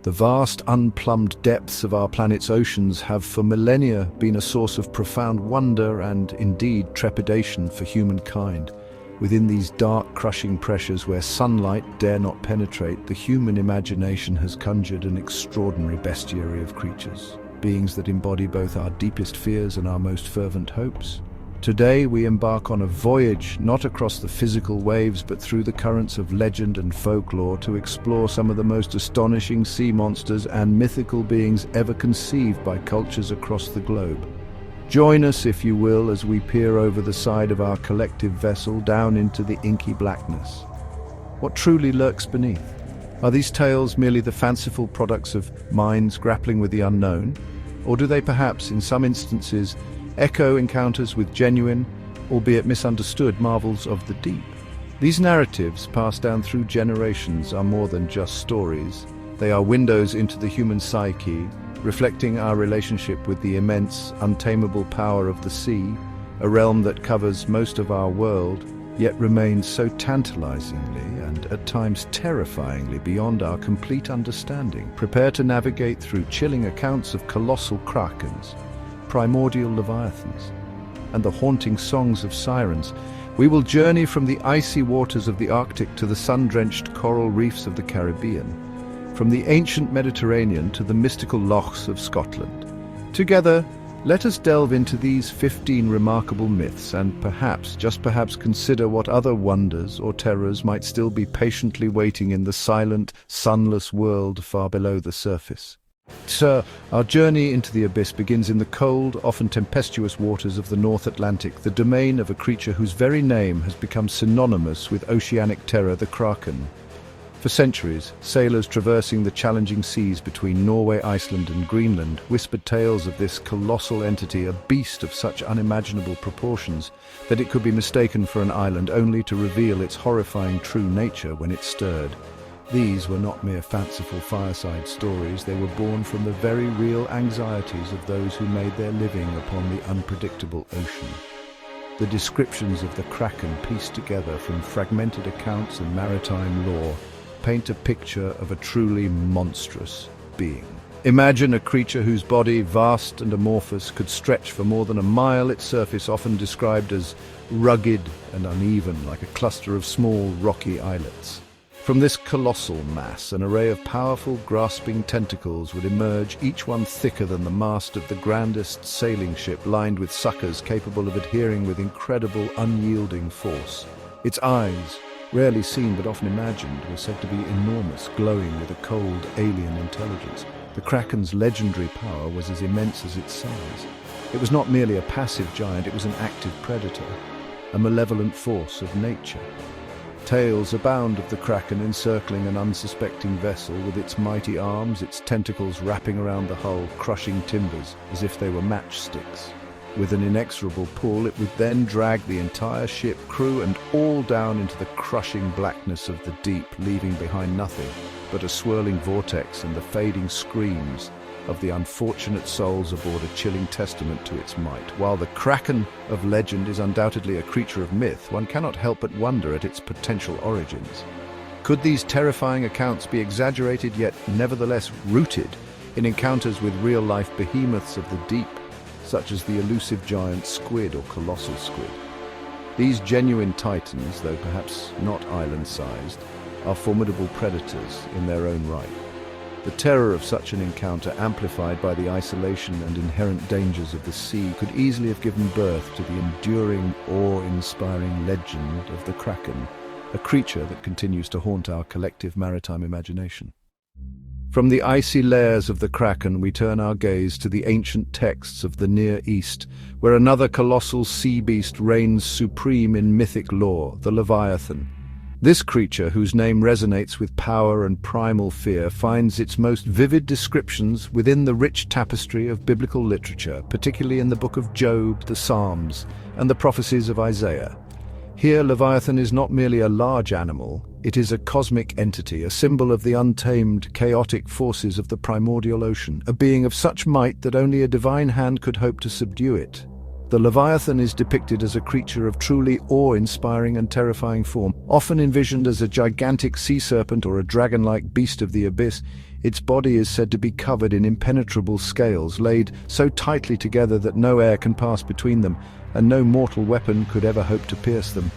The vast, unplumbed depths of our planet's oceans have for millennia been a source of profound wonder and, indeed, trepidation for humankind. Within these dark, crushing pressures where sunlight dare not penetrate, the human imagination has conjured an extraordinary bestiary of creatures, beings that embody both our deepest fears and our most fervent hopes. Today we embark on a voyage not across the physical waves but through the currents of legend and folklore to explore some of the most astonishing sea monsters and mythical beings ever conceived by cultures across the globe. Join us, if you will, as we peer over the side of our collective vessel down into the inky blackness. What truly lurks beneath? Are these tales merely the fanciful products of minds grappling with the unknown? Or do they perhaps, in some instances, echo encounters with genuine, albeit misunderstood, marvels of the deep? These narratives, passed down through generations, are more than just stories. They are windows into the human psyche, reflecting our relationship with the immense, untamable power of the sea, a realm that covers most of our world, yet remains so tantalizingly and at times terrifyingly beyond our complete understanding. Prepare to navigate through chilling accounts of colossal krakens, primordial leviathans, and the haunting songs of sirens. We will journey from the icy waters of the Arctic to the sun-drenched coral reefs of the Caribbean, from the ancient Mediterranean to the mystical lochs of Scotland. Together, let us delve into these 15 remarkable myths and perhaps, just perhaps, consider what other wonders or terrors might still be patiently waiting in the silent, sunless world far below the surface. Sir, our journey into the abyss begins in the cold, often tempestuous waters of the North Atlantic, the domain of a creature whose very name has become synonymous with oceanic terror, the kraken. For centuries, sailors traversing the challenging seas between Norway, Iceland and Greenland whispered tales of this colossal entity, a beast of such unimaginable proportions that it could be mistaken for an island, only to reveal its horrifying true nature when it stirred. These were not mere fanciful fireside stories, they were born from the very real anxieties of those who made their living upon the unpredictable ocean. The descriptions of the kraken, pieced together from fragmented accounts and maritime lore, paint a picture of a truly monstrous being. Imagine a creature whose body, vast and amorphous, could stretch for more than a mile, its surface often described as rugged and uneven, like a cluster of small, rocky islets. From this colossal mass, an array of powerful, grasping tentacles would emerge, each one thicker than the mast of the grandest sailing ship, lined with suckers capable of adhering with incredible, unyielding force. Its eyes, rarely seen but often imagined, were said to be enormous, glowing with a cold, alien intelligence. The kraken's legendary power was as immense as its size. It was not merely a passive giant, it was an active predator, a malevolent force of nature. Tales abound of the kraken encircling an unsuspecting vessel with its mighty arms, its tentacles wrapping around the hull, crushing timbers as if they were matchsticks. With an inexorable pull, it would then drag the entire ship, crew and all down into the crushing blackness of the deep, leaving behind nothing but a swirling vortex and the fading screams of the unfortunate souls aboard, a chilling testament to its might. While the kraken of legend is undoubtedly a creature of myth, one cannot help but wonder at its potential origins. Could these terrifying accounts be exaggerated yet nevertheless rooted in encounters with real-life behemoths of the deep, such as the elusive giant squid or colossal squid? These genuine titans, though perhaps not island-sized, are formidable predators in their own right. The terror of such an encounter, amplified by the isolation and inherent dangers of the sea, could easily have given birth to the enduring, awe-inspiring legend of the kraken, a creature that continues to haunt our collective maritime imagination. From the icy layers of the kraken, we turn our gaze to the ancient texts of the Near East, where another colossal sea beast reigns supreme in mythic lore, the Leviathan. This creature, whose name resonates with power and primal fear, finds its most vivid descriptions within the rich tapestry of biblical literature, particularly in the Book of Job, the Psalms, and the prophecies of Isaiah. Here, Leviathan is not merely a large animal, it is a cosmic entity, a symbol of the untamed, chaotic forces of the primordial ocean, a being of such might that only a divine hand could hope to subdue it. The Leviathan is depicted as a creature of truly awe-inspiring and terrifying form. Often envisioned as a gigantic sea serpent or a dragon-like beast of the abyss, Its body is said to be covered in impenetrable scales, laid so tightly together that no air can pass between them, and no mortal weapon could ever hope to pierce them.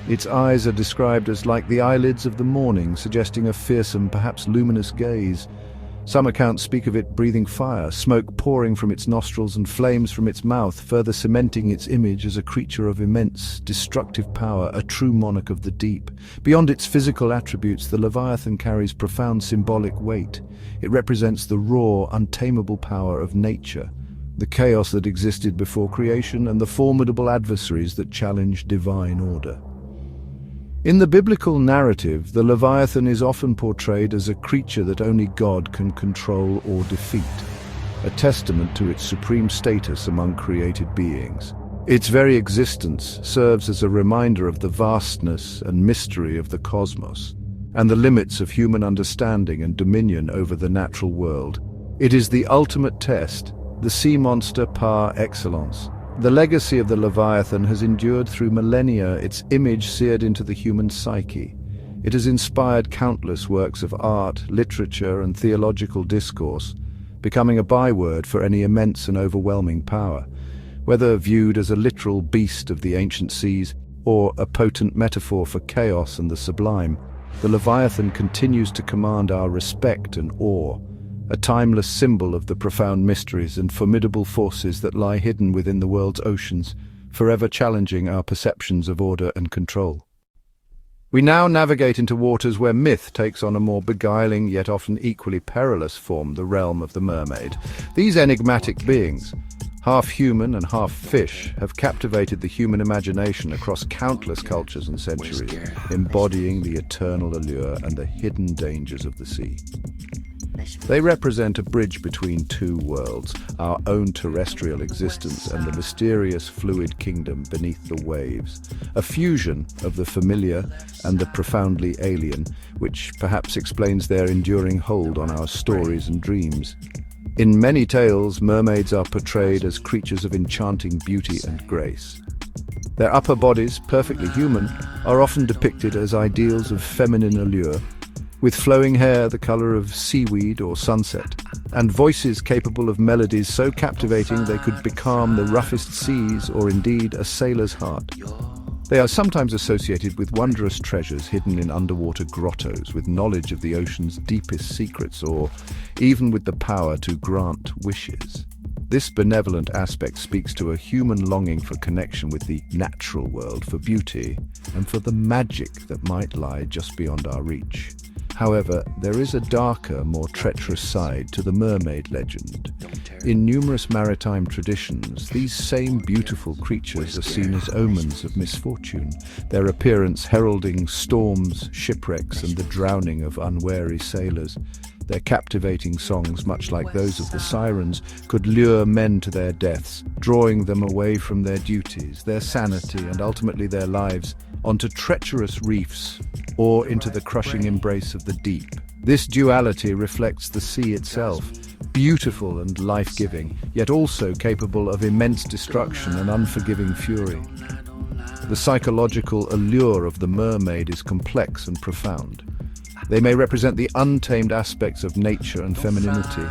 Its eyes are described as like the eyelids of the morning, suggesting a fearsome, perhaps luminous gaze. Some accounts speak of it breathing fire, smoke pouring from its nostrils and flames from its mouth, further cementing its image as a creature of immense, destructive power, a true monarch of the deep. Beyond its physical attributes, the Leviathan carries profound symbolic weight. It represents the raw, untamable power of nature, the chaos that existed before creation, and the formidable adversaries that challenge divine order. In the biblical narrative, the Leviathan is often portrayed as a creature that only God can control or defeat, a testament to its supreme status among created beings. Its very existence serves as a reminder of the vastness and mystery of the cosmos, and the limits of human understanding and dominion over the natural world. It is the ultimate test, the sea monster par excellence. The legacy of the Leviathan has endured through millennia, its image seared into the human psyche. It has inspired countless works of art, literature, and theological discourse, becoming a byword for any immense and overwhelming power. Whether viewed as a literal beast of the ancient seas or a potent metaphor for chaos and the sublime, the Leviathan continues to command our respect and awe, a timeless symbol of the profound mysteries and formidable forces that lie hidden within the world's oceans, forever challenging our perceptions of order and control. We now navigate into waters where myth takes on a more beguiling yet often equally perilous form, the realm of the mermaid. These enigmatic beings, half human and half fish, have captivated the human imagination across countless cultures and centuries, embodying the eternal allure and the hidden dangers of the sea. They represent a bridge between two worlds, our own terrestrial existence and the mysterious fluid kingdom beneath the waves, a fusion of the familiar and the profoundly alien, which perhaps explains their enduring hold on our stories and dreams. In many tales, mermaids are portrayed as creatures of enchanting beauty and grace. Their upper bodies, perfectly human, are often depicted as ideals of feminine allure, with flowing hair the color of seaweed or sunset, and voices capable of melodies so captivating they could becalm the roughest seas or indeed a sailor's heart. They are sometimes associated with wondrous treasures hidden in underwater grottos, with knowledge of the ocean's deepest secrets, or even with the power to grant wishes. This benevolent aspect speaks to a human longing for connection with the natural world, for beauty, and for the magic that might lie just beyond our reach. However, there is a darker, more treacherous side to the mermaid legend. In numerous maritime traditions, these same beautiful creatures are seen as omens of misfortune, their appearance heralding storms, shipwrecks, and the drowning of unwary sailors. Their captivating songs, much like those of the sirens, could lure men to their deaths, drawing them away from their duties, their sanity, and ultimately their lives, onto treacherous reefs or into the crushing embrace of the deep. This duality reflects the sea itself, beautiful and life-giving, yet also capable of immense destruction and unforgiving fury. The psychological allure of the mermaid is complex and profound. They may represent the untamed aspects of nature and femininity,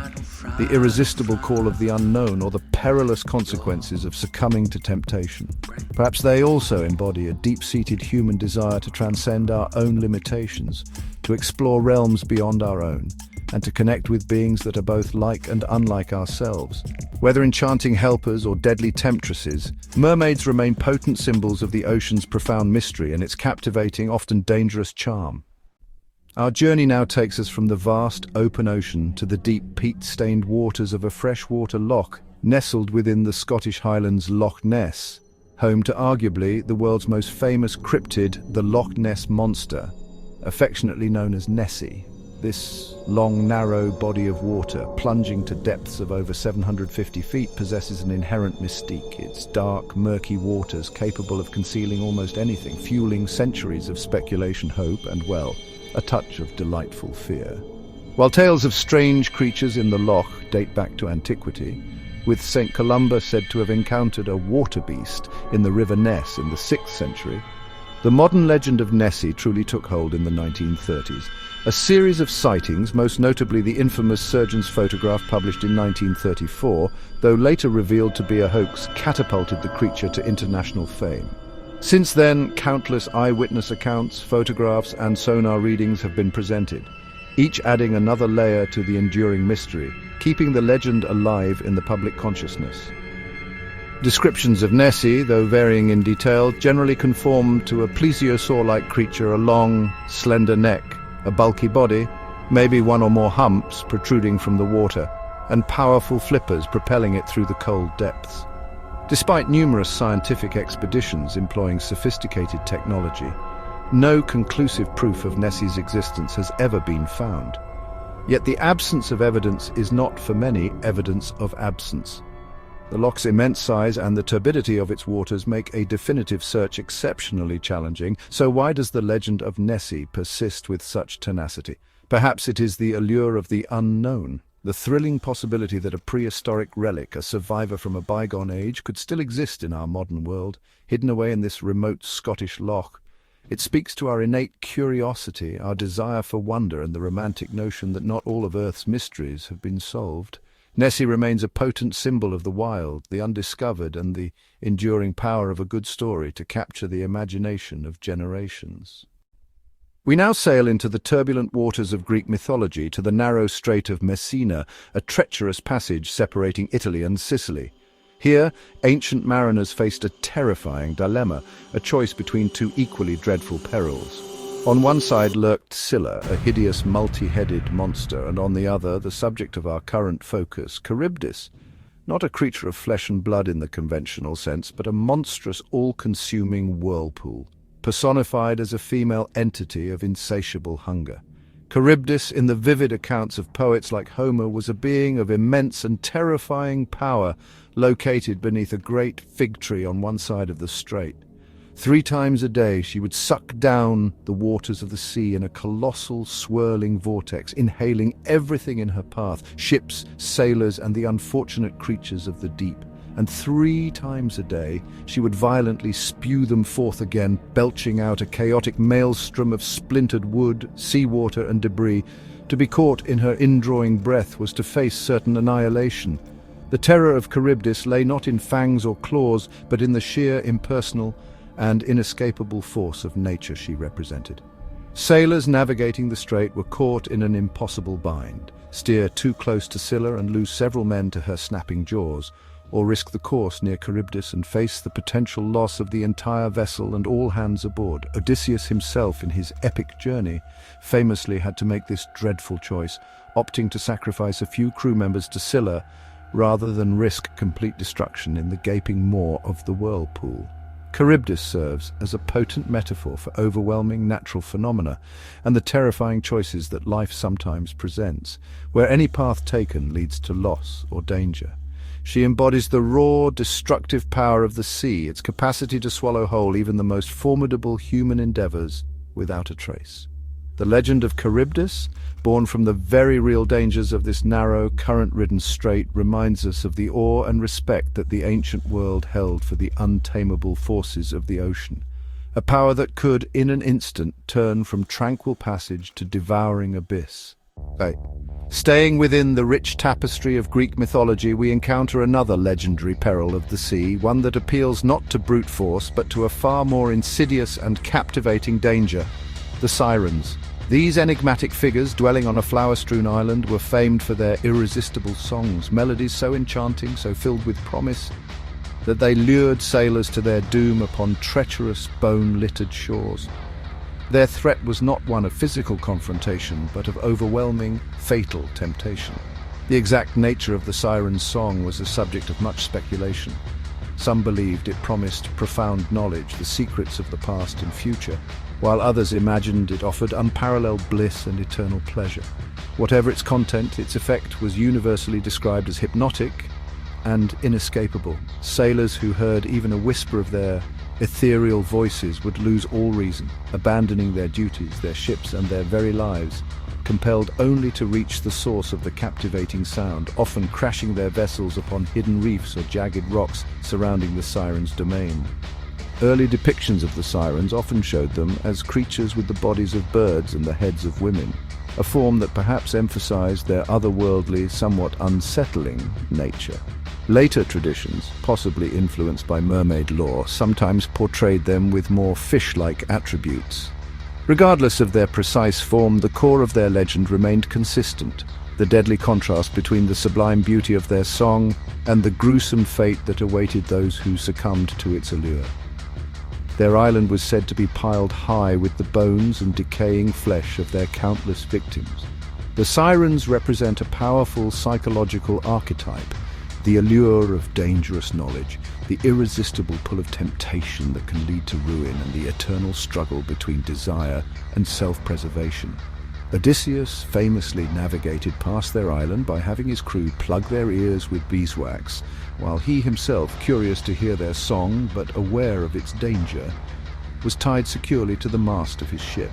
the irresistible call of the unknown, or the perilous consequences of succumbing to temptation. Perhaps they also embody a deep-seated human desire to transcend our own limitations, to explore realms beyond our own, and to connect with beings that are both like and unlike ourselves. Whether enchanting helpers or deadly temptresses, mermaids remain potent symbols of the ocean's profound mystery and its captivating, often dangerous charm. Our journey now takes us from the vast, open ocean to the deep, peat-stained waters of a freshwater loch nestled within the Scottish Highlands' Loch Ness, home to arguably the world's most famous cryptid, the Loch Ness Monster, affectionately known as Nessie. This long, narrow body of water, plunging to depths of over 750 feet, possesses an inherent mystique. Its dark, murky waters capable of concealing almost anything, fueling centuries of speculation, hope, and, well, a touch of delightful fear. While tales of strange creatures in the loch date back to Antiquity, with St. Columba said to have encountered a water beast in the River Ness in the 6th century, the modern legend of Nessie truly took hold in the 1930s, A series of sightings, most notably the infamous surgeon's photograph published in 1934, though later revealed to be a hoax, catapulted the creature to international fame. Since then, countless eyewitness accounts, photographs, and sonar readings have been presented, each adding another layer to the enduring mystery, keeping the legend alive in the public consciousness. Descriptions of Nessie, though varying in detail, generally conform to a plesiosaur-like creature, a long, slender neck, a bulky body, maybe one or more humps protruding from the water, and powerful flippers propelling it through the cold depths. Despite numerous scientific expeditions employing sophisticated technology, no conclusive proof of Nessie's existence has ever been found. Yet the absence of evidence is not, for many, evidence of absence. The loch's immense size and the turbidity of its waters make a definitive search exceptionally challenging, so why does the legend of Nessie persist with such tenacity? Perhaps it is the allure of the unknown, the thrilling possibility that a prehistoric relic, a survivor from a bygone age, could still exist in our modern world, hidden away in this remote Scottish loch. It speaks to our innate curiosity, our desire for wonder, and the romantic notion that not all of Earth's mysteries have been solved. Nessie remains a potent symbol of the wild, the undiscovered, and the enduring power of a good story to capture the imagination of generations. We now sail into the turbulent waters of Greek mythology, to the narrow Strait of Messina, a treacherous passage separating Italy and Sicily. Here, ancient mariners faced a terrifying dilemma, a choice between two equally dreadful perils. On one side lurked Scylla, a hideous multi-headed monster, and on the other, the subject of our current focus, Charybdis, not a creature of flesh and blood in the conventional sense, but a monstrous, all-consuming whirlpool, personified as a female entity of insatiable hunger. Charybdis, in the vivid accounts of poets like Homer, was a being of immense and terrifying power, located beneath a great fig tree on one side of the strait. 3 times a day she would suck down the waters of the sea in a colossal swirling vortex, inhaling everything in her path, ships, sailors, and the unfortunate creatures of the deep. And 3 times a day she would violently spew them forth again, belching out a chaotic maelstrom of splintered wood, seawater, and debris. To be caught in her indrawing breath was to face certain annihilation. The terror of Charybdis lay not in fangs or claws, but in the sheer impersonal and inescapable force of nature she represented. Sailors navigating the strait were caught in an impossible bind: steer too close to Scylla and lose several men to her snapping jaws, or risk the course near Charybdis and face the potential loss of the entire vessel and all hands aboard. Odysseus himself, in his epic journey, famously had to make this dreadful choice, opting to sacrifice a few crew members to Scylla rather than risk complete destruction in the gaping maw of the whirlpool. Charybdis serves as a potent metaphor for overwhelming natural phenomena and the terrifying choices that life sometimes presents, where any path taken leads to loss or danger. She embodies the raw, destructive power of the sea, its capacity to swallow whole even the most formidable human endeavors without a trace. The legend of Charybdis, born from the very real dangers of this narrow, current-ridden strait, reminds us of the awe and respect that the ancient world held for the untamable forces of the ocean, a power that could, in an instant, turn from tranquil passage to devouring abyss. Staying within the rich tapestry of Greek mythology, we encounter another legendary peril of the sea, one that appeals not to brute force, but to a far more insidious and captivating danger: the sirens. These enigmatic figures, dwelling on a flower-strewn island, were famed for their irresistible songs, melodies so enchanting, so filled with promise, that they lured sailors to their doom upon treacherous, bone-littered shores. Their threat was not one of physical confrontation, but of overwhelming, fatal temptation. The exact nature of the siren's song was the subject of much speculation. Some believed it promised profound knowledge, the secrets of the past and future, while others imagined it offered unparalleled bliss and eternal pleasure. Whatever its content, its effect was universally described as hypnotic and inescapable. Sailors who heard even a whisper of their ethereal voices would lose all reason, abandoning their duties, their ships, and their very lives, compelled only to reach the source of the captivating sound, often crashing their vessels upon hidden reefs or jagged rocks surrounding the siren's domain. Early depictions of the sirens often showed them as creatures with the bodies of birds and the heads of women, a form that perhaps emphasized their otherworldly, somewhat unsettling nature. Later traditions, possibly influenced by mermaid lore, sometimes portrayed them with more fish-like attributes. Regardless of their precise form, the core of their legend remained consistent, the deadly contrast between the sublime beauty of their song and the gruesome fate that awaited those who succumbed to its allure. Their island was said to be piled high with the bones and decaying flesh of their countless victims. The sirens represent a powerful psychological archetype, the allure of dangerous knowledge, the irresistible pull of temptation that can lead to ruin, and the eternal struggle between desire and self-preservation. Odysseus famously navigated past their island by having his crew plug their ears with beeswax, while he himself, curious to hear their song but aware of its danger, was tied securely to the mast of his ship.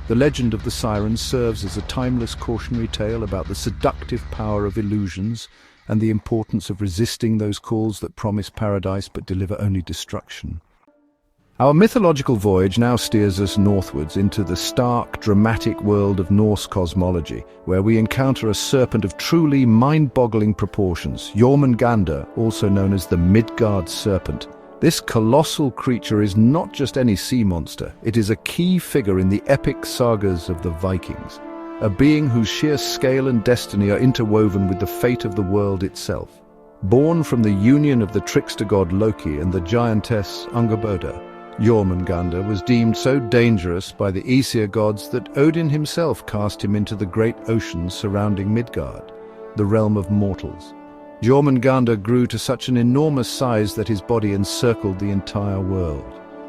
The legend of the sirens serves as a timeless cautionary tale about the seductive power of illusions and the importance of resisting those calls that promise paradise but deliver only destruction. Our mythological voyage now steers us northwards into the stark, dramatic world of Norse cosmology, where we encounter a serpent of truly mind-boggling proportions, Jormungandr, also known as the Midgard serpent. This colossal creature is not just any sea monster, it is a key figure in the epic sagas of the Vikings, a being whose sheer scale and destiny are interwoven with the fate of the world itself. Born from the union of the trickster god Loki and the giantess Andromeda, Jormungandr was deemed so dangerous by the Aesir gods that Odin himself cast him into the great oceans surrounding Midgard, the realm of mortals. Jormungandr grew to such an enormous size that his body encircled the entire world.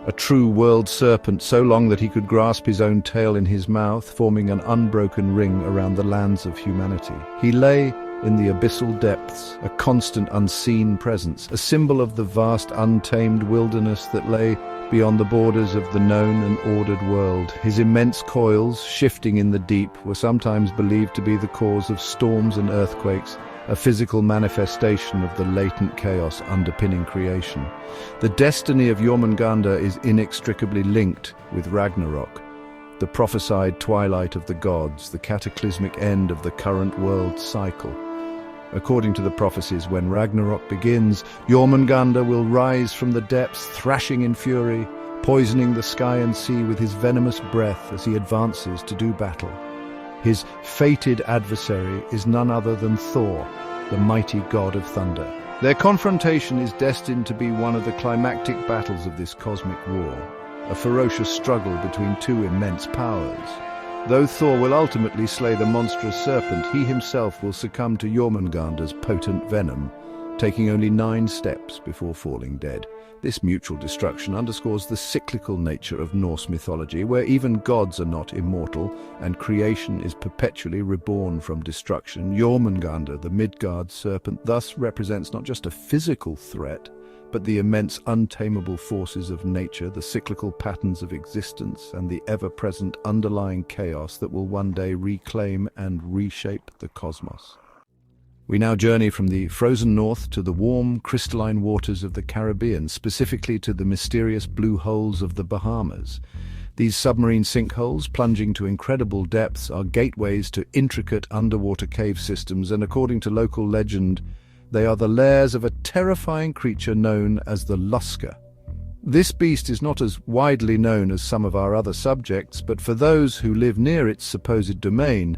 A true world serpent, so long that he could grasp his own tail in his mouth, forming an unbroken ring around the lands of humanity. He lay in the abyssal depths, a constant unseen presence, a symbol of the vast untamed wilderness that lay beyond the borders of the known and ordered world. His immense coils, shifting in the deep, were sometimes believed to be the cause of storms and earthquakes, a physical manifestation of the latent chaos underpinning creation. The destiny of Jormungandr is inextricably linked with Ragnarok, the prophesied twilight of the gods, the cataclysmic end of the current world cycle. According to the prophecies, when Ragnarok begins, Jormungandr will rise from the depths, thrashing in fury, poisoning the sky and sea with his venomous breath as he advances to do battle. His fated adversary is none other than Thor, the mighty god of thunder. Their confrontation is destined to be one of the climactic battles of this cosmic war, a ferocious struggle between two immense powers. Though Thor will ultimately slay the monstrous serpent, he himself will succumb to Jormungandr's potent venom, taking only 9 steps before falling dead. This mutual destruction underscores the cyclical nature of Norse mythology, where even gods are not immortal and creation is perpetually reborn from destruction. Jormungandr, the Midgard serpent, thus represents not just a physical threat, but the immense untamable forces of nature, the cyclical patterns of existence, and the ever-present underlying chaos that will one day reclaim and reshape the cosmos. We now journey from the frozen north to the warm, crystalline waters of the Caribbean, specifically to the mysterious blue holes of the Bahamas. These submarine sinkholes, plunging to incredible depths, are gateways to intricate underwater cave systems, and according to local legend, they are the lairs of a terrifying creature known as the Lusca. This beast is not as widely known as some of our other subjects, but for those who live near its supposed domain,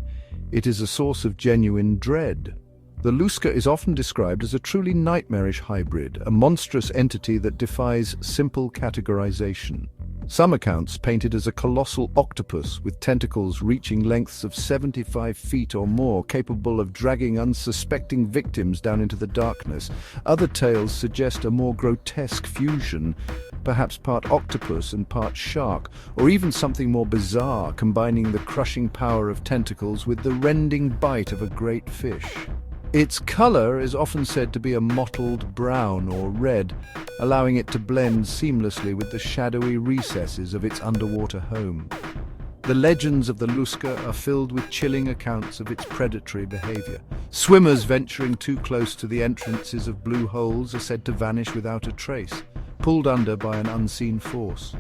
it is a source of genuine dread. The Lusca is often described as a truly nightmarish hybrid, a monstrous entity that defies simple categorization. Some accounts paint it as a colossal octopus with tentacles reaching lengths of 75 feet or more, capable of dragging unsuspecting victims down into the darkness. Other tales suggest a more grotesque fusion, perhaps part octopus and part shark, or even something more bizarre, combining the crushing power of tentacles with the rending bite of a great fish. Its color is often said to be a mottled brown or red, allowing it to blend seamlessly with the shadowy recesses of its underwater home. The legends of the Lusca are filled with chilling accounts of its predatory behavior. Swimmers venturing too close to the entrances of blue holes are said to vanish without a trace, pulled under by an unseen force.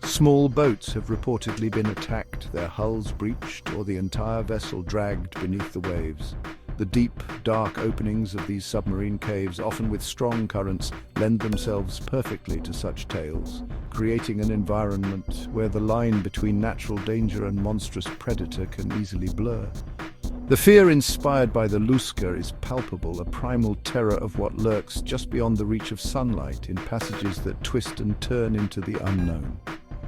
Small boats have reportedly been attacked, their hulls breached, or the entire vessel dragged beneath the waves. The deep, dark openings of these submarine caves, often with strong currents, lend themselves perfectly to such tales, creating an environment where the line between natural danger and monstrous predator can easily blur. The fear inspired by the Lusca is palpable, a primal terror of what lurks just beyond the reach of sunlight in passages that twist and turn into the unknown.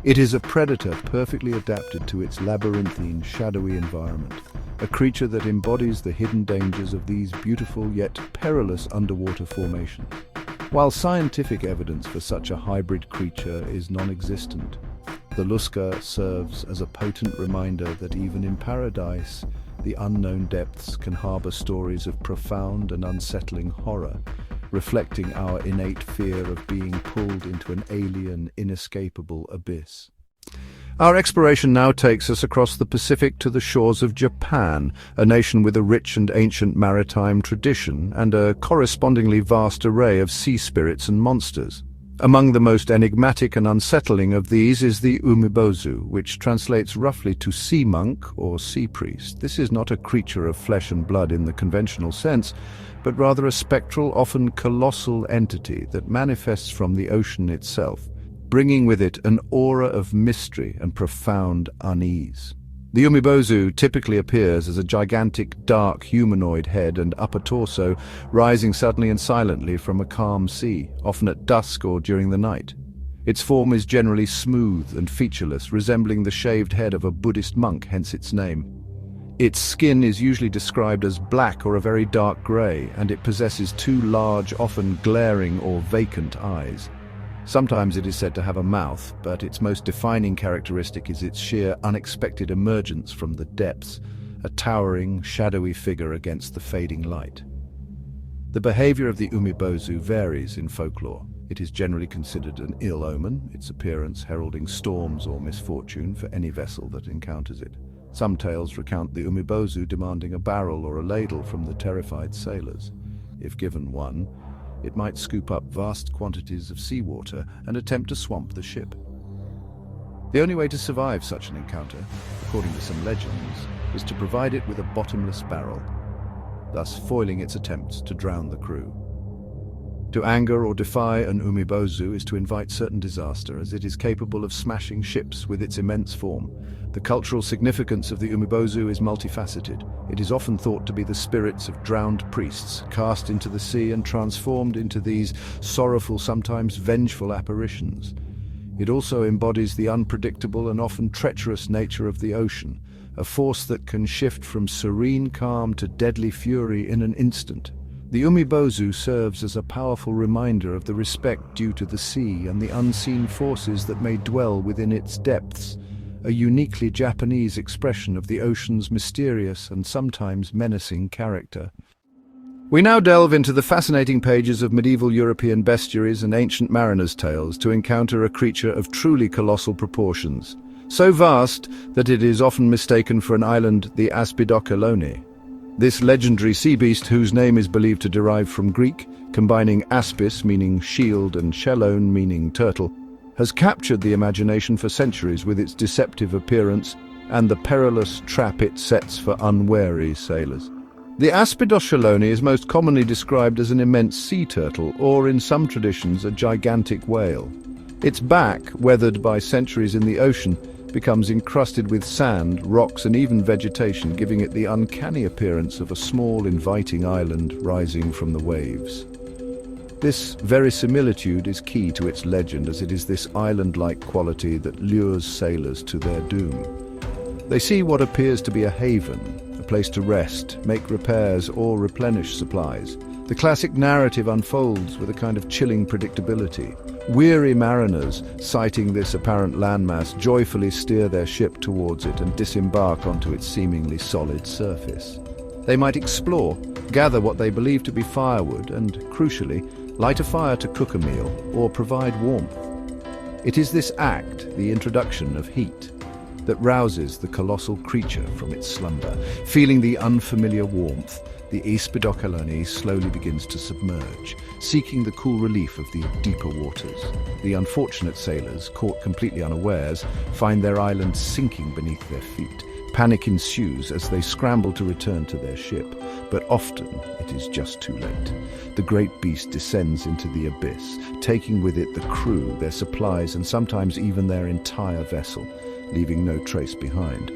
It is a predator perfectly adapted to its labyrinthine, shadowy environment, a creature that embodies the hidden dangers of these beautiful yet perilous underwater formations. While scientific evidence for such a hybrid creature is non-existent, the Lusca serves as a potent reminder that even in paradise, the unknown depths can harbor stories of profound and unsettling horror, reflecting our innate fear of being pulled into an alien, inescapable abyss. Our exploration now takes us across the Pacific to the shores of Japan, a nation with a rich and ancient maritime tradition and a correspondingly vast array of sea spirits and monsters. Among the most enigmatic and unsettling of these is the umibozu, which translates roughly to sea monk or sea priest. This is not a creature of flesh and blood in the conventional sense, but rather a spectral, often colossal entity that manifests from the ocean itself, bringing with it an aura of mystery and profound unease. The umibozu typically appears as a gigantic, dark humanoid head and upper torso, rising suddenly and silently from a calm sea, often at dusk or during the night. Its form is generally smooth and featureless, resembling the shaved head of a Buddhist monk, hence its name. Its skin is usually described as black or a very dark grey, and it possesses two large, often glaring or vacant eyes. Sometimes it is said to have a mouth, but its most defining characteristic is its sheer, unexpected emergence from the depths, a towering, shadowy figure against the fading light. The behavior of the umibozu varies in folklore. It is generally considered an ill omen, its appearance heralding storms or misfortune for any vessel that encounters it. Some tales recount the umibozu demanding a barrel or a ladle from the terrified sailors. If given one, it might scoop up vast quantities of seawater and attempt to swamp the ship. The only way to survive such an encounter, according to some legends, is to provide it with a bottomless barrel, thus foiling its attempts to drown the crew. To anger or defy an umibozu is to invite certain disaster, as it is capable of smashing ships with its immense form. The cultural significance of the umibozu is multifaceted. It is often thought to be the spirits of drowned priests, cast into the sea and transformed into these sorrowful, sometimes vengeful apparitions. It also embodies the unpredictable and often treacherous nature of the ocean, a force that can shift from serene calm to deadly fury in an instant. The umibozu serves as a powerful reminder of the respect due to the sea and the unseen forces that may dwell within its depths, a uniquely Japanese expression of the ocean's mysterious and sometimes menacing character. We now delve into the fascinating pages of medieval European bestiaries and ancient mariners' tales to encounter a creature of truly colossal proportions, so vast that it is often mistaken for an island, the Aspidochelone. This legendary sea beast, whose name is believed to derive from Greek, combining aspis meaning shield and chelone meaning turtle, has captured the imagination for centuries with its deceptive appearance and the perilous trap it sets for unwary sailors. The Aspidochelone is most commonly described as an immense sea turtle, or in some traditions a gigantic whale. Its back, weathered by centuries in the ocean, becomes encrusted with sand, rocks and even vegetation, giving it the uncanny appearance of a small, inviting island rising from the waves. This verisimilitude is key to its legend, as it is this island-like quality that lures sailors to their doom. They see what appears to be a haven, a place to rest, make repairs or replenish supplies. The classic narrative unfolds with a kind of chilling predictability. Weary mariners, sighting this apparent landmass, joyfully steer their ship towards it and disembark onto its seemingly solid surface. They might explore, gather what they believe to be firewood, and, crucially, light a fire to cook a meal or provide warmth. It is this act, the introduction of heat, that rouses the colossal creature from its slumber. Feeling the unfamiliar warmth, the Yspadockaloni slowly begins to submerge, seeking the cool relief of the deeper waters. The unfortunate sailors, caught completely unawares, find their island sinking beneath their feet. Panic ensues as they scramble to return to their ship, but often it is just too late. The great beast descends into the abyss, taking with it the crew, their supplies, and sometimes even their entire vessel, leaving no trace behind.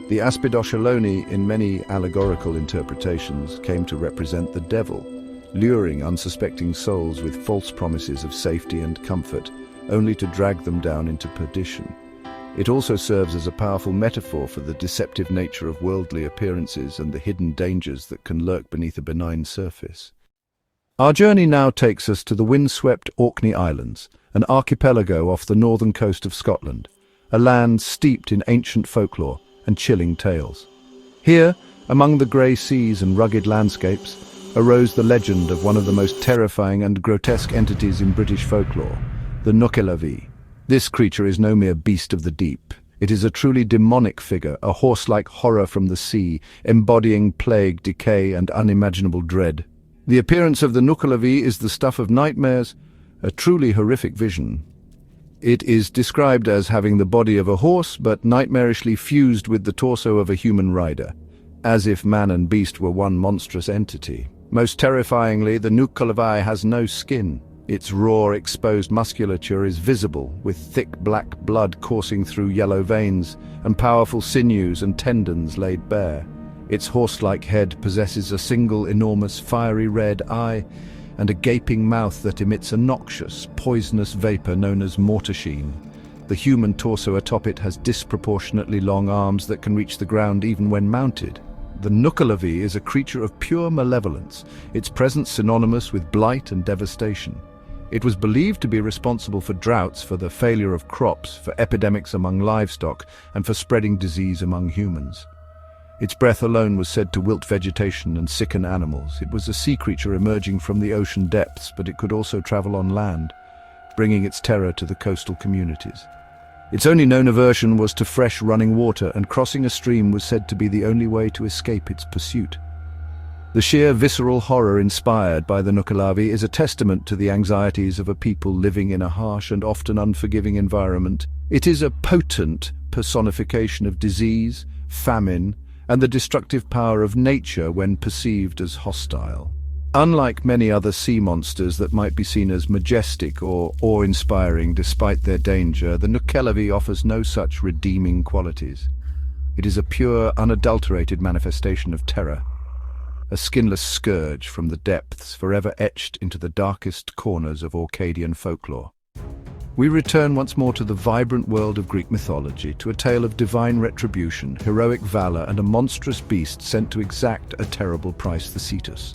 The Yspadockaloni, in many allegorical interpretations, came to represent the devil, luring unsuspecting souls with false promises of safety and comfort, only to drag them down into perdition. It also serves as a powerful metaphor for the deceptive nature of worldly appearances and the hidden dangers that can lurk beneath a benign surface. Our journey now takes us to the windswept Orkney Islands, an archipelago off the northern coast of Scotland, a land steeped in ancient folklore and chilling tales. Here, among the grey seas and rugged landscapes, arose the legend of one of the most terrifying and grotesque entities in British folklore, the Nuckelavee. This creature is no mere beast of the deep. It is a truly demonic figure, a horse-like horror from the sea, embodying plague, decay, and unimaginable dread. The appearance of the Nuckelavee is the stuff of nightmares, a truly horrific vision. It is described as having the body of a horse, but nightmarishly fused with the torso of a human rider, as if man and beast were one monstrous entity. Most terrifyingly, the Nuckelavee has no skin. Its raw, exposed musculature is visible, with thick black blood coursing through yellow veins, and powerful sinews and tendons laid bare. Its horse-like head possesses a single enormous fiery red eye, and a gaping mouth that emits a noxious, poisonous vapor known as mortashine. The human torso atop it has disproportionately long arms that can reach the ground even when mounted. The Nuckelavee is a creature of pure malevolence, its presence synonymous with blight and devastation. It was believed to be responsible for droughts, for the failure of crops, for epidemics among livestock, and for spreading disease among humans. Its breath alone was said to wilt vegetation and sicken animals. It was a sea creature emerging from the ocean depths, but it could also travel on land, bringing its terror to the coastal communities. Its only known aversion was to fresh running water, and crossing a stream was said to be the only way to escape its pursuit. The sheer visceral horror inspired by the Nuckelavee is a testament to the anxieties of a people living in a harsh and often unforgiving environment. It is a potent personification of disease, famine, and the destructive power of nature when perceived as hostile. Unlike many other sea monsters that might be seen as majestic or awe-inspiring despite their danger, the Nuckelavee offers no such redeeming qualities. It is a pure, unadulterated manifestation of terror, a skinless scourge from the depths, forever etched into the darkest corners of Orcadian folklore. We return once more to the vibrant world of Greek mythology, to a tale of divine retribution, heroic valor, and a monstrous beast sent to exact a terrible price, the Cetus.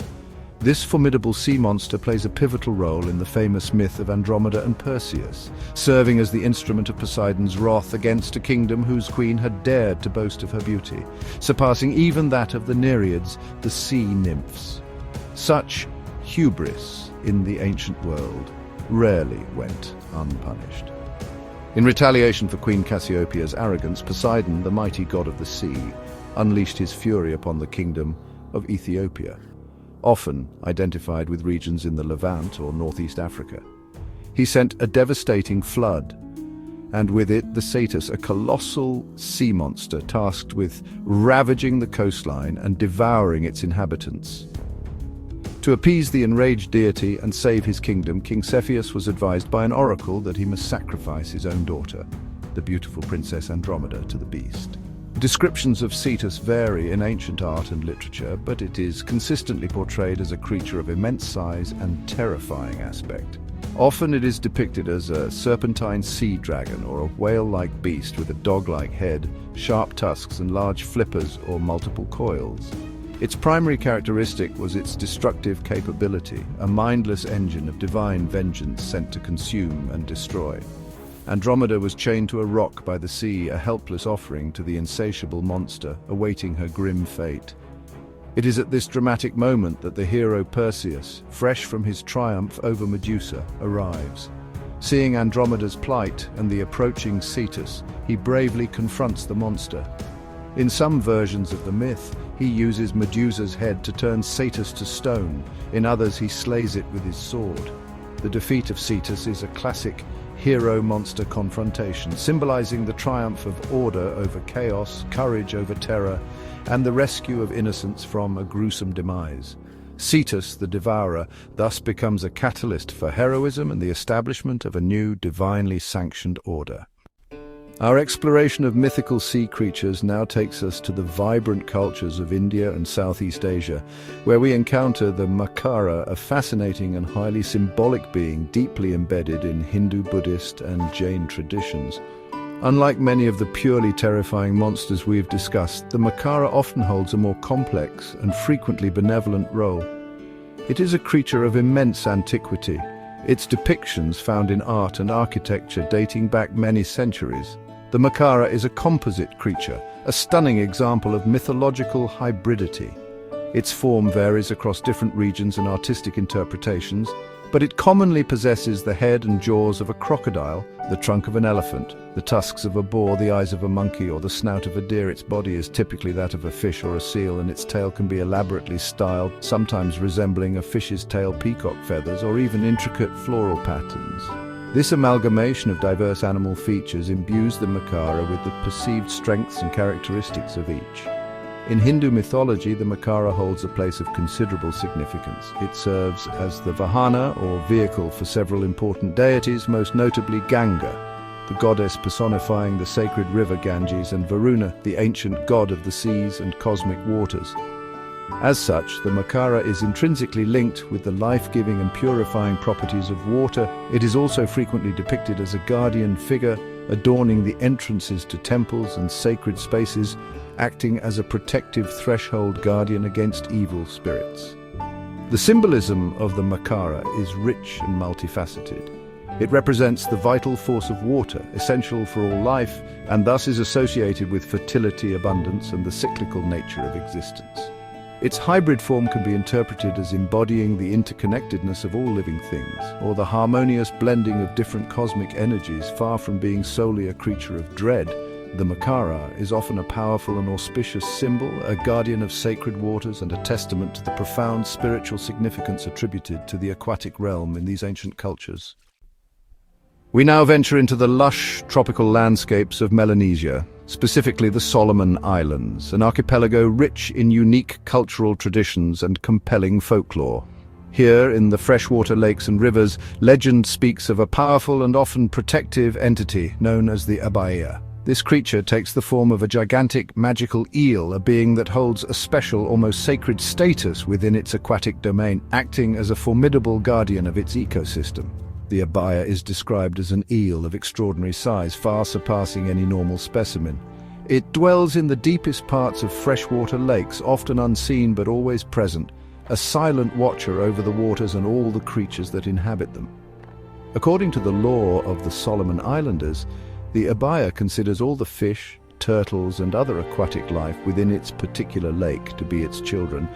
This formidable sea monster plays a pivotal role in the famous myth of Andromeda and Perseus, serving as the instrument of Poseidon's wrath against a kingdom whose queen had dared to boast of her beauty, surpassing even that of the Nereids, the sea nymphs. Such hubris in the ancient world rarely went unpunished. In retaliation for Queen Cassiopeia's arrogance, Poseidon, the mighty god of the sea, unleashed his fury upon the kingdom of Ethiopia, often identified with regions in the Levant or northeast Africa. He sent a devastating flood, and with it the Cetus, a colossal sea monster tasked with ravaging the coastline and devouring its inhabitants. To appease the enraged deity and save his kingdom, King Cepheus was advised by an oracle that he must sacrifice his own daughter, the beautiful princess Andromeda, to the beast. Descriptions of Cetus vary in ancient art and literature, but it is consistently portrayed as a creature of immense size and terrifying aspect. Often it is depicted as a serpentine sea dragon or a whale-like beast with a dog-like head, sharp tusks, and large flippers or multiple coils. Its primary characteristic was its destructive capability, a mindless engine of divine vengeance sent to consume and destroy. Andromeda was chained to a rock by the sea, a helpless offering to the insatiable monster, awaiting her grim fate. It is at this dramatic moment that the hero Perseus, fresh from his triumph over Medusa, arrives. Seeing Andromeda's plight and the approaching Cetus, he bravely confronts the monster. In some versions of the myth, he uses Medusa's head to turn Cetus to stone. In others, he slays it with his sword. The defeat of Cetus is a classic hero-monster confrontation, symbolizing the triumph of order over chaos, courage over terror, and the rescue of innocence from a gruesome demise. Cetus, the Devourer, thus becomes a catalyst for heroism and the establishment of a new, divinely sanctioned order. Our exploration of mythical sea creatures now takes us to the vibrant cultures of India and Southeast Asia, where we encounter the Makara, a fascinating and highly symbolic being deeply embedded in Hindu, Buddhist, and Jain traditions. Unlike many of the purely terrifying monsters we've discussed, the Makara often holds a more complex and frequently benevolent role. It is a creature of immense antiquity, its depictions found in art and architecture dating back many centuries. The Makara is a composite creature, a stunning example of mythological hybridity. Its form varies across different regions and artistic interpretations, but it commonly possesses the head and jaws of a crocodile, the trunk of an elephant, the tusks of a boar, the eyes of a monkey, or the snout of a deer. Its body is typically that of a fish or a seal, and its tail can be elaborately styled, sometimes resembling a fish's tail, peacock feathers, or even intricate floral patterns. This amalgamation of diverse animal features imbues the Makara with the perceived strengths and characteristics of each. In Hindu mythology, the Makara holds a place of considerable significance. It serves as the Vahana, or vehicle, for several important deities, most notably Ganga, the goddess personifying the sacred river Ganges, and Varuna, the ancient god of the seas and cosmic waters. As such, the Makara is intrinsically linked with the life-giving and purifying properties of water. It is also frequently depicted as a guardian figure, adorning the entrances to temples and sacred spaces, acting as a protective threshold guardian against evil spirits. The symbolism of the Makara is rich and multifaceted. It represents the vital force of water, essential for all life, and thus is associated with fertility, abundance, and the cyclical nature of existence. Its hybrid form can be interpreted as embodying the interconnectedness of all living things, or the harmonious blending of different cosmic energies. Far from being solely a creature of dread, the Makara is often a powerful and auspicious symbol, a guardian of sacred waters, and a testament to the profound spiritual significance attributed to the aquatic realm in these ancient cultures. We now venture into the lush, tropical landscapes of Melanesia, specifically the Solomon Islands, an archipelago rich in unique cultural traditions and compelling folklore. Here, in the freshwater lakes and rivers, legend speaks of a powerful and often protective entity known as the Abaya. This creature takes the form of a gigantic magical eel, a being that holds a special, almost sacred status within its aquatic domain, acting as a formidable guardian of its ecosystem. The Abaya is described as an eel of extraordinary size, far surpassing any normal specimen. It dwells in the deepest parts of freshwater lakes, often unseen but always present, a silent watcher over the waters and all the creatures that inhabit them. According to the lore of the Solomon Islanders, the Abaya considers all the fish, turtles, and other aquatic life within its particular lake to be its children,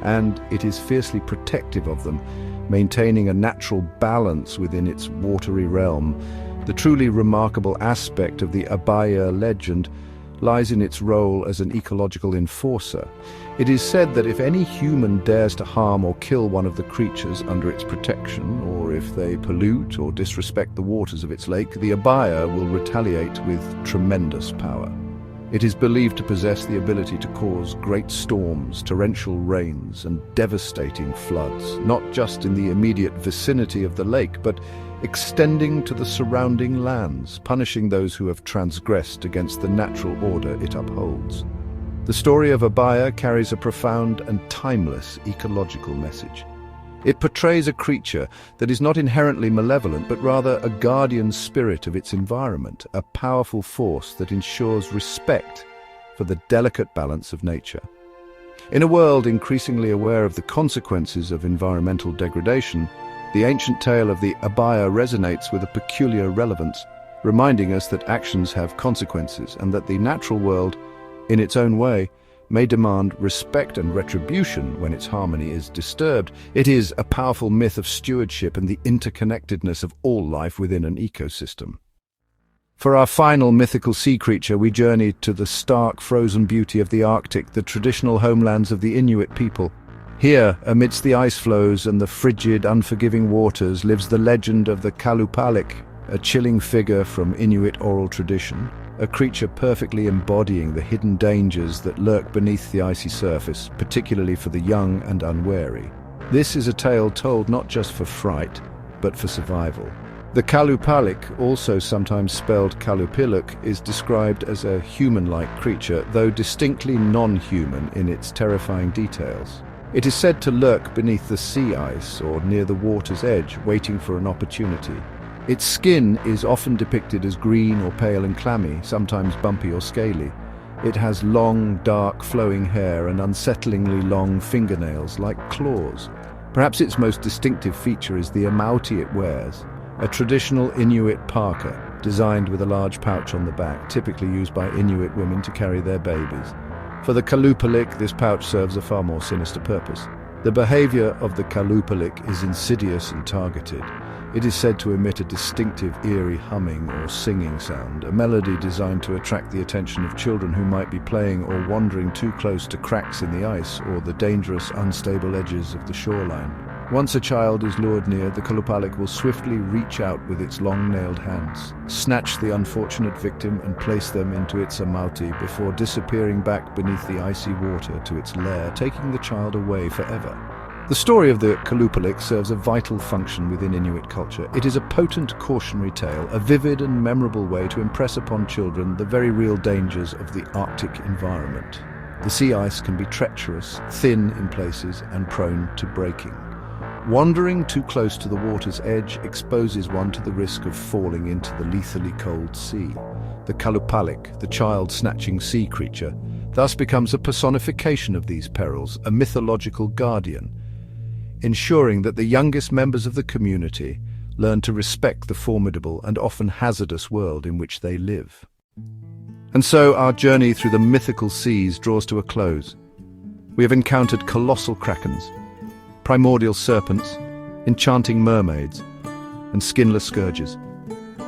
and it is fiercely protective of them, maintaining a natural balance within its watery realm. The truly remarkable aspect of the Abaya legend lies in its role as an ecological enforcer. It is said that if any human dares to harm or kill one of the creatures under its protection, or if they pollute or disrespect the waters of its lake, the Abaya will retaliate with tremendous power. It is believed to possess the ability to cause great storms, torrential rains, and devastating floods, not just in the immediate vicinity of the lake, but extending to the surrounding lands, punishing those who have transgressed against the natural order it upholds. The story of Abaya carries a profound and timeless ecological message. It portrays a creature that is not inherently malevolent, but rather a guardian spirit of its environment, a powerful force that ensures respect for the delicate balance of nature. In a world increasingly aware of the consequences of environmental degradation, the ancient tale of the Abaya resonates with a peculiar relevance, reminding us that actions have consequences and that the natural world, in its own way, may demand respect and retribution when its harmony is disturbed. It is a powerful myth of stewardship and the interconnectedness of all life within an ecosystem. For our final mythical sea creature, we journey to the stark, frozen beauty of the Arctic, the traditional homelands of the Inuit people. Here, amidst the ice floes and the frigid, unforgiving waters, lives the legend of the Kalupalik, a chilling figure from Inuit oral tradition, a creature perfectly embodying the hidden dangers that lurk beneath the icy surface, particularly for the young and unwary. This is a tale told not just for fright, but for survival. The Kalupalik, also sometimes spelled Kalupiluk, is described as a human-like creature, though distinctly non-human in its terrifying details. It is said to lurk beneath the sea ice or near the water's edge, waiting for an opportunity. Its skin is often depicted as green or pale and clammy, sometimes bumpy or scaly. It has long, dark, flowing hair and unsettlingly long fingernails like claws. Perhaps its most distinctive feature is the amauti it wears, a traditional Inuit parka, designed with a large pouch on the back, typically used by Inuit women to carry their babies. For the Kalupalik, this pouch serves a far more sinister purpose. The behavior of the Kalupalik is insidious and targeted. It is said to emit a distinctive, eerie humming or singing sound, a melody designed to attract the attention of children who might be playing or wandering too close to cracks in the ice or the dangerous, unstable edges of the shoreline. Once a child is lured near, the Kalupalik will swiftly reach out with its long-nailed hands, snatch the unfortunate victim and place them into its amauti before disappearing back beneath the icy water to its lair, taking the child away forever. The story of the Kalupalik serves a vital function within Inuit culture. It is a potent cautionary tale, a vivid and memorable way to impress upon children the very real dangers of the Arctic environment. The sea ice can be treacherous, thin in places, and prone to breaking. Wandering too close to the water's edge exposes one to the risk of falling into the lethally cold sea. The Kalupalik, the child-snatching sea creature, thus becomes a personification of these perils, a mythological guardian, ensuring that the youngest members of the community learn to respect the formidable and often hazardous world in which they live. And so our journey through the mythical seas draws to a close. We have encountered colossal krakens, primordial serpents, enchanting mermaids, and skinless scourges.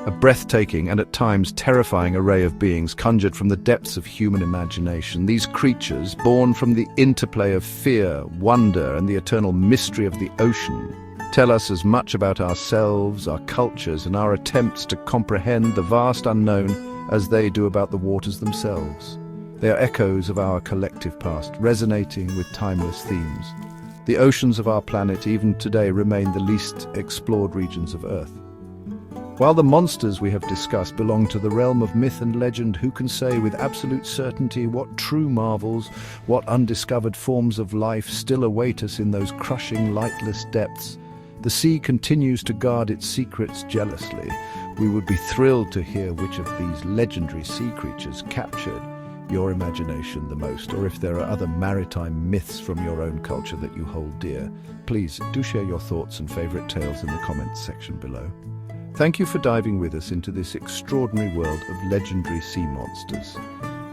A breathtaking and at times terrifying array of beings conjured from the depths of human imagination. These creatures, born from the interplay of fear, wonder, and the eternal mystery of the ocean, tell us as much about ourselves, our cultures, and our attempts to comprehend the vast unknown as they do about the waters themselves. They are echoes of our collective past, resonating with timeless themes. The oceans of our planet, even today, remain the least explored regions of Earth. While the monsters we have discussed belong to the realm of myth and legend, who can say with absolute certainty what true marvels, what undiscovered forms of life still await us in those crushing, lightless depths? The sea continues to guard its secrets jealously. We would be thrilled to hear which of these legendary sea creatures captured your imagination the most, or if there are other maritime myths from your own culture that you hold dear. Please do share your thoughts and favorite tales in the comments section below. Thank you for diving with us into this extraordinary world of legendary sea monsters.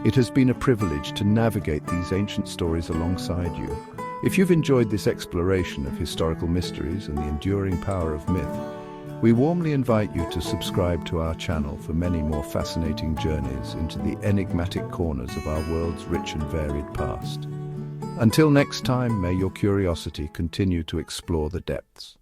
It has been a privilege to navigate these ancient stories alongside you. If you've enjoyed this exploration of historical mysteries and the enduring power of myth, we warmly invite you to subscribe to our channel for many more fascinating journeys into the enigmatic corners of our world's rich and varied past. Until next time, may your curiosity continue to explore the depths.